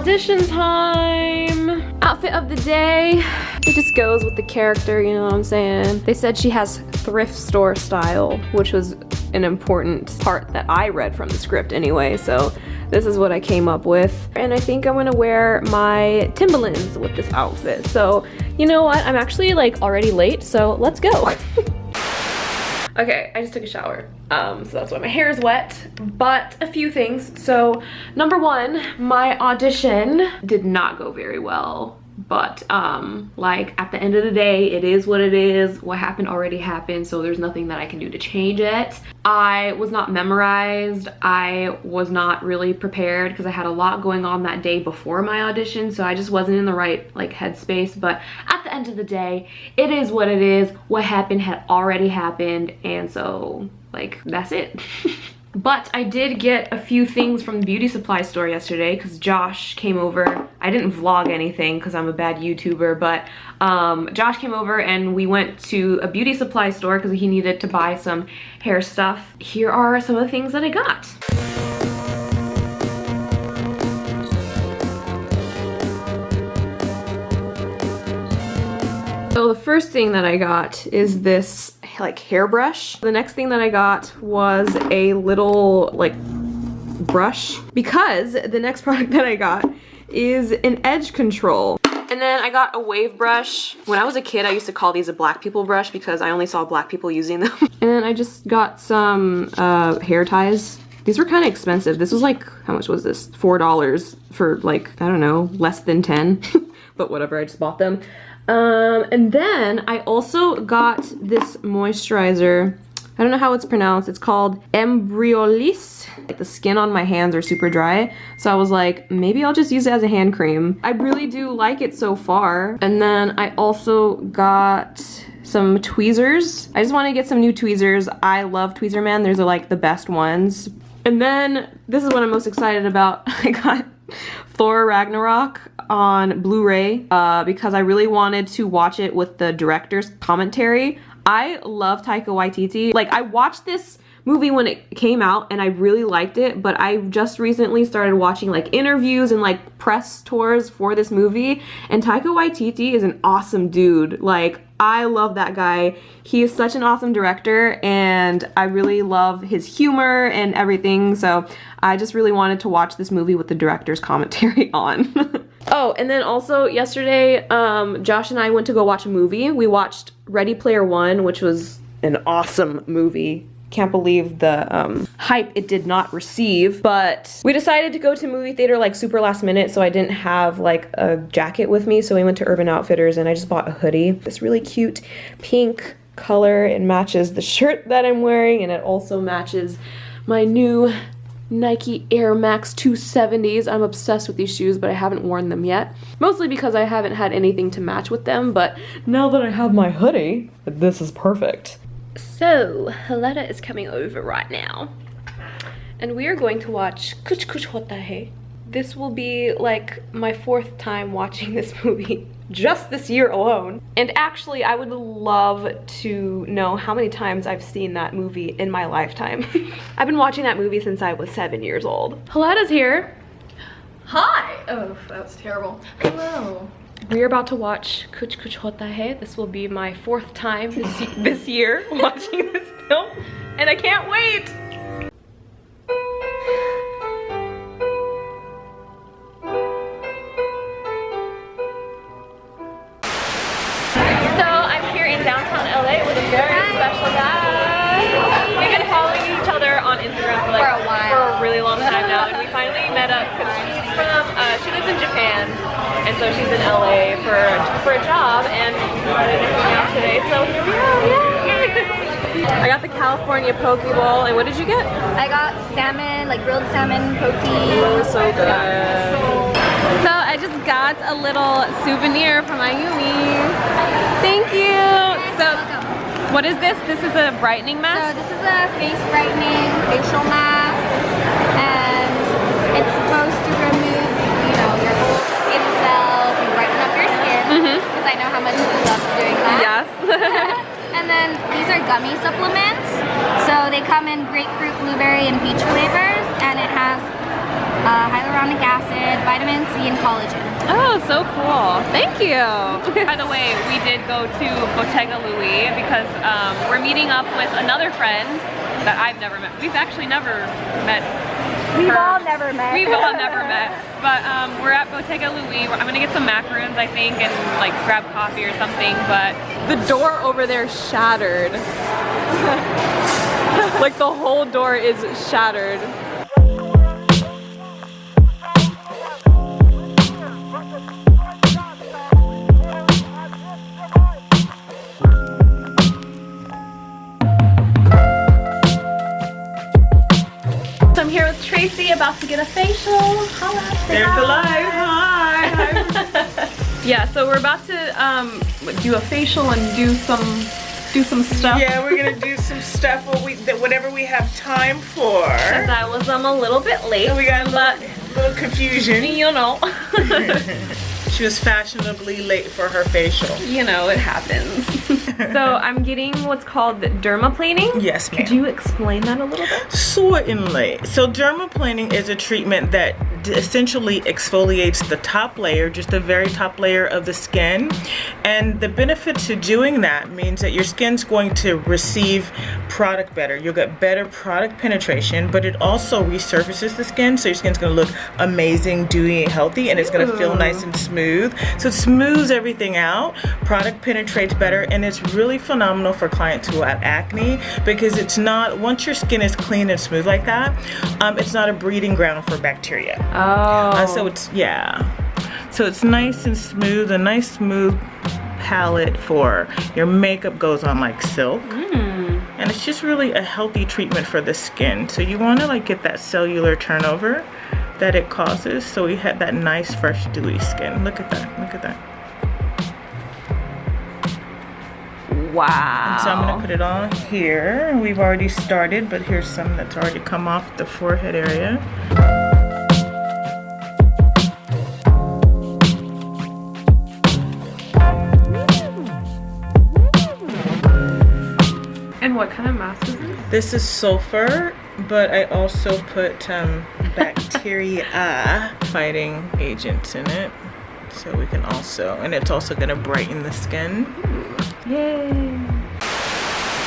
audition time. Outfit of the day. It just goes with the character, you know what I'm saying? They said she has thrift store style, which was an important part that I read from the script anyway, so this is what I came up with. And I think I'm gonna wear my Timberlands with this outfit. So, you know what? I'm actually like already late, so let's go. Okay, I just took a shower, so that's why my hair is wet, but a few things. So, number one, my audition did not go very well. But like at the end of the day, it is what it is. What happened already happened, so there's nothing that I can do to change it. I was not memorized. I was not really prepared because I had a lot going on that day before my audition, so I just wasn't in the right like headspace. But at the end of the day, it is what it is. What happened had already happened, and so like that's it. But I did get a few things from the beauty supply store yesterday because Josh came over. I didn't vlog anything because I'm a bad YouTuber, but Josh came over and we went to a beauty supply store because he needed to buy some hair stuff. Here are some of the things that I got. So the first thing that I got is this like hairbrush. The next thing that I got was a little like brush, because the next product that I got is an edge control. And then I got a wave brush. When I was a kid, I used to call these a black people brush because I only saw black people using them. And I just got some hair ties. These were kind of expensive. This was like, how much was this? $4 for like, I don't know, less than 10. But whatever, I just bought them. And then I also got this moisturizer. I don't know how it's pronounced. It's called Embryolisse. Like the skin on my hands are super dry, so I was like, maybe I'll just use it as a hand cream. I really do like it so far. And then I also got some tweezers. I just want to get some new tweezers. I love Tweezerman. They're like the best ones. And then this is what I'm most excited about. I got Thor Ragnarok on Blu-ray because I really wanted to watch it with the director's commentary. I love Taika Waititi. Like, I watched this movie when it came out and I really liked it, but I just recently started watching like interviews and like press tours for this movie, and Taika Waititi is an awesome dude. Like, I love that guy. He is such an awesome director and I really love his humor and everything, so I just really wanted to watch this movie with the director's commentary on. Oh, and then also yesterday, Josh and I went to go watch a movie. We watched Ready Player One, which was an awesome movie. Can't believe the hype it did not receive, but we decided to go to movie theater like super last minute, so I didn't have like a jacket with me, so we went to Urban Outfitters and I just bought a hoodie. This really cute pink color. It matches the shirt that I'm wearing, and it also matches my new Nike AirMax 270s. I'm obsessed with these shoes, but I haven't worn them yet. Mostly because I haven't had anything to match with them, but now that I have my hoodie, this is perfect. So, Haletta is coming over right now, and we are going to watch Kuch Kuch Hota Hai. This will be like my 4th time watching this movie just this year alone. And actually, I would love to know how many times I've seen that movie in my lifetime. I've been watching that movie since I was 7 years old. Haletta's here. Hi! Oh, that was terrible. Hello. We're about to watch Kuch Kuch Hota Hai. This will be my 4th time this year watching this film, and I can't wait! So I'm here in downtown LA with a very special guy. We've been following each other on Instagram for a really long time now, and we finally met up because she lives in Japan. And so she's in LA for a job, and we decided to hang out today, so here we are, yay! I got the California poke bowl, and what did you get? I got salmon, like grilled salmon poke. Oh, so good. So I just got a little souvenir from Ayumi. Thank you! So, what is this? This is a brightening mask? So this is a face brightening facial mask, and it's supposed to remove, you know, your old skin cells and brighten up your skin, because I know how much you love doing that. Yes. And then these are gummy supplements. So they come in grapefruit, blueberry, and peach flavors, and it has hyaluronic acid, vitamin C, and collagen. Oh, so cool. Thank you. By the way, we did go to Bottega Louis because we're meeting up with another friend that I've never met. We've actually never met. We've all never met. We've all never met. But we're at Bottega Louis. I'm gonna get some macaroons, I think, and like grab coffee or something. But the door over there shattered. Like the whole door is shattered. I'm here with Tracy, about to get a facial. Holla. There's the light. Hi. Yeah, so we're about to do a facial and do some stuff. Yeah, we're gonna do some stuff whatever we have time for. Cause I was a little bit late. So we got a little confusion. You know. She was fashionably late for her facial. You know, it happens. So I'm getting what's called dermaplaning. Yes, ma'am. Could you explain that a little bit? Certainly. So dermaplaning is a treatment that essentially exfoliates the top layer, just the very top layer of the skin. And the benefit to doing that means that your skin's going to receive product better. You'll get better product penetration, but it also resurfaces the skin, so your skin's gonna look amazing, dewy, and healthy, and it's gonna feel nice and smooth. So it smooths everything out, product penetrates better, and it's really phenomenal for clients who have acne because it's not, once your skin is clean and smooth like that, it's not a breeding ground for bacteria. Oh. So it's, yeah. So it's nice and smooth, a nice smooth palette for your makeup goes on like silk. And it's just really a healthy treatment for the skin. So you wanna like get that cellular turnover that it causes, so we had that nice, fresh, dewy skin. Look at that, look at that. Wow. So I'm gonna put it on here. We've already started, but here's some that's already come off the forehead area. And what kind of mask is this? This is sulfur, but I also put bacteria fighting agents in it. So we can also, and it's also gonna brighten the skin. Yay.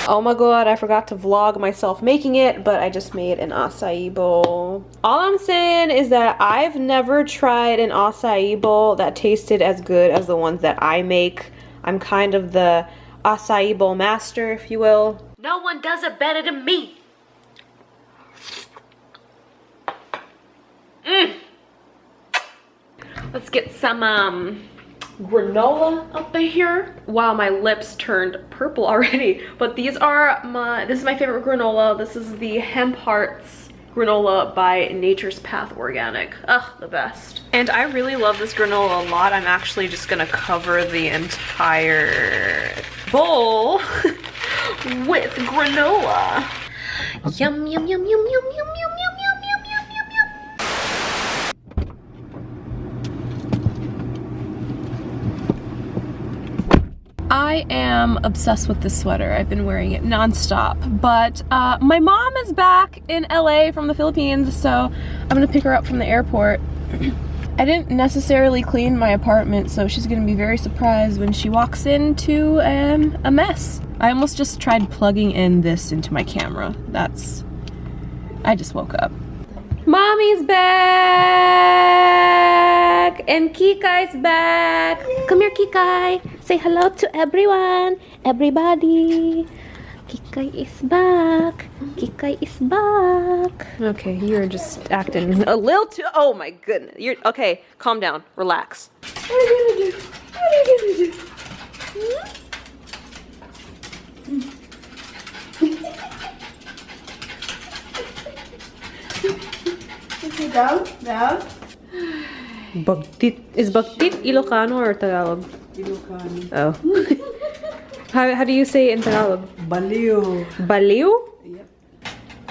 Oh my god, I forgot to vlog myself making it, but I just made an acai bowl. All I'm saying is that I've never tried an acai bowl that tasted as good as the ones that I make. I'm kind of the acai bowl master, if you will. No one does it better than me. Let's get some granola up in here. Wow, my lips turned purple already. But these are this is my favorite granola. This is the Hemp Hearts granola by Nature's Path Organic. Ugh, the best. And I really love this granola a lot. I'm actually just gonna cover the entire bowl with granola. Yum, yum, yum, yum, yum, yum, yum, yum, yum, yum, yum, yum, yum. I am obsessed with this sweater. I've been wearing it nonstop. But my mom is back in LA from the Philippines, so I'm gonna pick her up from the airport. I didn't necessarily clean my apartment, so she's gonna be very surprised when she walks into a mess. I almost just tried plugging in this into my camera. I just woke up. Mommy's back! And Kikai's back! Come here, Kikai! Say hello to everyone! Everybody! Kikai is back! Kikai is back! Okay, you're just acting a little too— oh my goodness. You're— okay, calm down. Relax. What are you gonna do? What are you gonna do? Okay, down, down. Bagtit. Is bagtit Ilocano or Tagalog? Ilocano. Oh. How do you say it in Tagalog? Baliw. Baliw? Yep.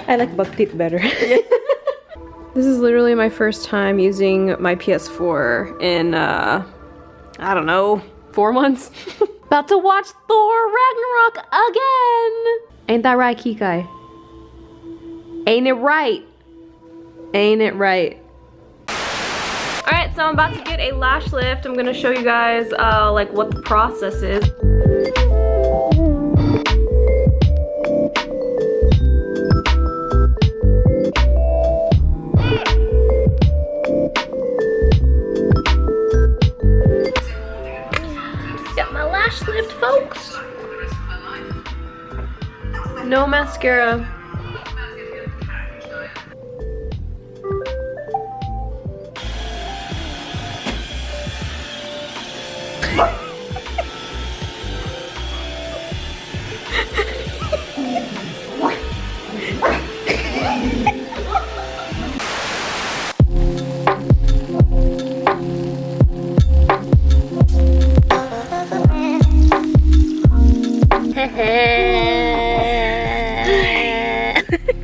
I like bagtit better. This is literally my first time using my PS4 in, I don't know, 4 months. About to watch Thor Ragnarok again! Ain't that right, Kikai? Ain't it right? Ain't it right? Alright, so I'm about to get a lash lift. I'm gonna show you guys like what the process is. Just got my lash lift, folks. No mascara.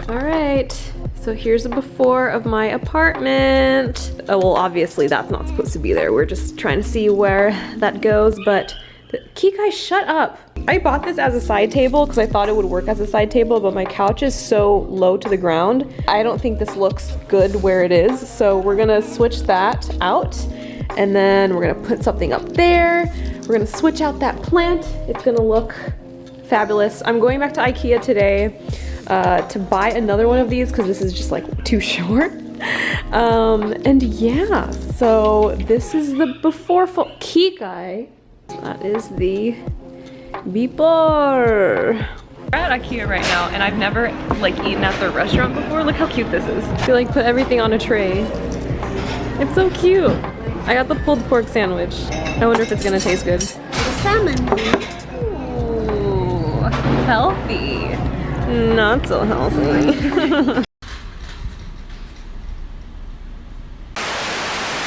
Alright, so here's a before of my apartment. Oh, well, obviously that's not supposed to be there. We're just trying to see where that goes, but Kikai, shut up. I bought this as a side table because I thought it would work as a side table, but my couch is so low to the ground. I don't think this looks good where it is, so we're gonna switch that out, and then we're gonna put something up there. We're gonna switch out that plant. It's gonna look fabulous. I'm going back to IKEA today to buy another one of these because this is just like too short. And yeah, so this is the before Kikai. That is the before. We're at IKEA right now, and I've never like eaten at their restaurant before. Look how cute this is. They like put everything on a tray. It's so cute. I got the pulled pork sandwich. I wonder if it's gonna taste good. Salmon. Ooh, healthy. Not so healthy.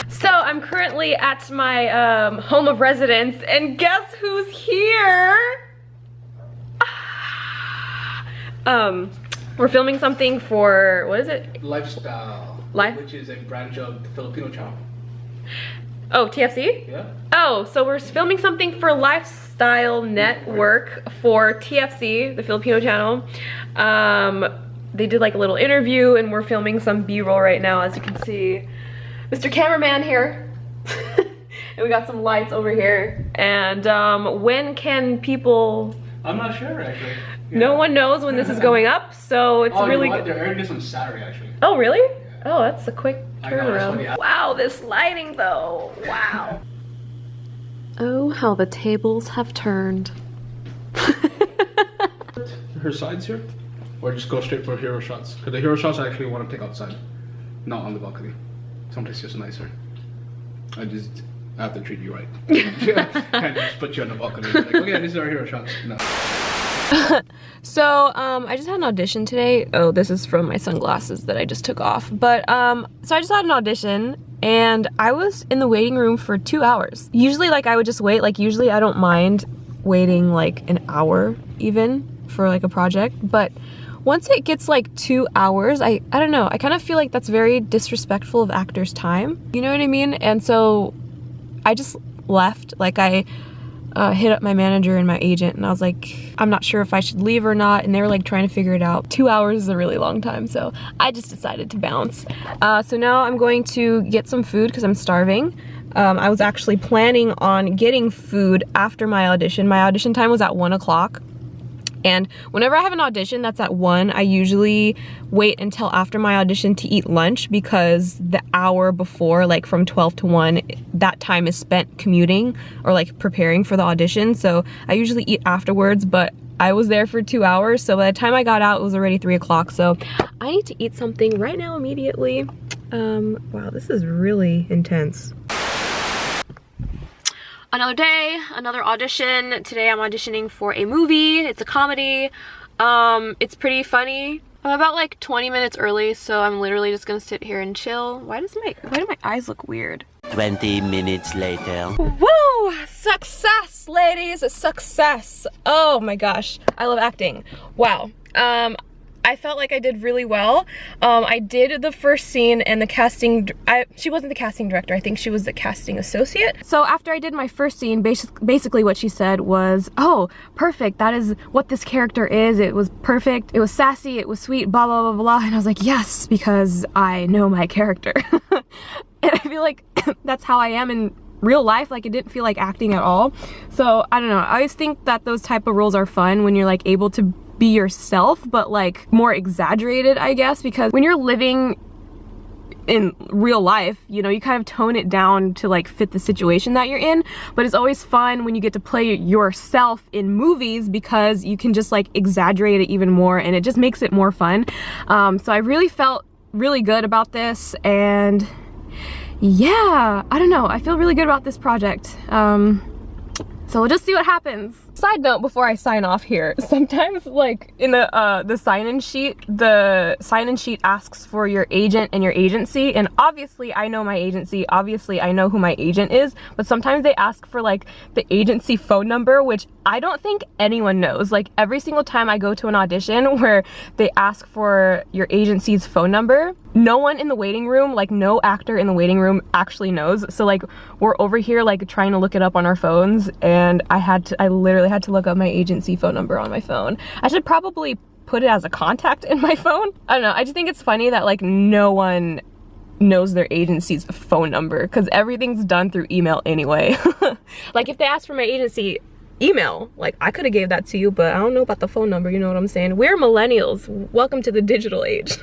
So I'm currently at my home of residence, and guess who's here? We're filming something for, what is it? Lifestyle. Which is a branch of the Filipino channel. Oh, TFC? Yeah. Oh, so we're filming something for Lifestyle Network for TFC, the Filipino channel. They did like a little interview, and we're filming some B-roll right now, as you can see. Mr. Cameraman here. And we got some lights over here. And when can people... I'm not sure, actually. Yeah. No one knows when this is going up, so it's really good. They're airing this on Saturday, actually. Oh, really? Yeah. Oh, that's a quick turnaround. Know, wow, this lighting though. Wow. Oh, how the tables have turned. Her sides here? Or just go straight for hero shots? Because the hero shots I actually want to take outside, not on the balcony. Someplace just nicer. I have to treat you right. Can't just put you on the balcony. Like, okay, these are our hero shots. No. So I just had an audition today. Oh, this is from my sunglasses that I just took off. But so I just had an audition, and I was in the waiting room for 2 hours. Usually, like, I would just wait. Like, usually I don't mind waiting like an hour even for like a project, but once it gets like 2 hours, I don't know, I kind of feel like that's very disrespectful of actors' time. You know what I mean? And so I just left. Like, I hit up my manager and my agent, and I was like, I'm not sure if I should leave or not, and they were like trying to figure it out. 2 hours is a really long time, so I just decided to bounce. So now I'm going to get some food because I'm starving. I was actually planning on getting food after my audition. My audition time was at 1 o'clock. And whenever I have an audition that's at 1, I usually wait until after my audition to eat lunch, because the hour before, like from 12 to 1, that time is spent commuting or like preparing for the audition. So I usually eat afterwards, but I was there for 2 hours. So by the time I got out, it was already 3 o'clock. So I need to eat something right now immediately. Wow, this is really intense. Another day, another audition. Today I'm auditioning for a movie. It's a comedy. It's pretty funny. I'm about like 20 minutes early, so I'm literally just gonna sit here and chill. Why do my eyes look weird? 20 minutes later. Woo! Success, ladies! Success! Oh my gosh, I love acting. Wow. I felt like I did really well. I did the first scene, and the casting, she wasn't the casting director, I think she was the casting associate. So after I did my first scene, basically what she said was, oh, perfect, that is what this character is. It was perfect, it was sassy, it was sweet, blah, blah, blah, blah. And I was like, yes, because I know my character. And I feel like that's how I am in real life. Like, it didn't feel like acting at all. So I don't know, I always think that those type of roles are fun when you're like able to be yourself, but like more exaggerated, I guess, because when you're living in real life, you know, you kind of tone it down to like fit the situation that you're in. But it's always fun when you get to play yourself in movies, because you can just like exaggerate it even more, and it just makes it more fun. So I really felt really good about this, and yeah, I don't know, I feel really good about this project. So we'll just see what happens. Side note before I sign off here, sometimes like in the sign-in sheet asks for your agent and your agency, and obviously I know my agency, obviously I know who my agent is, but sometimes they ask for like the agency phone number, which I don't think anyone knows. Like, every single time I go to an audition where they ask for your agency's phone number, no one in the waiting room, like no actor in the waiting room actually knows. So like, we're over here like trying to look it up on our phones, and I literally had to look up my agency phone number on my phone. I should probably put it as a contact in my phone. I don't know, I just think it's funny that like no one knows their agency's phone number, because everything's done through email anyway. Like, if they asked for my agency email, like I could have gave that to you, but I don't know about the phone number, you know what I'm saying? We're millennials, welcome to the digital age.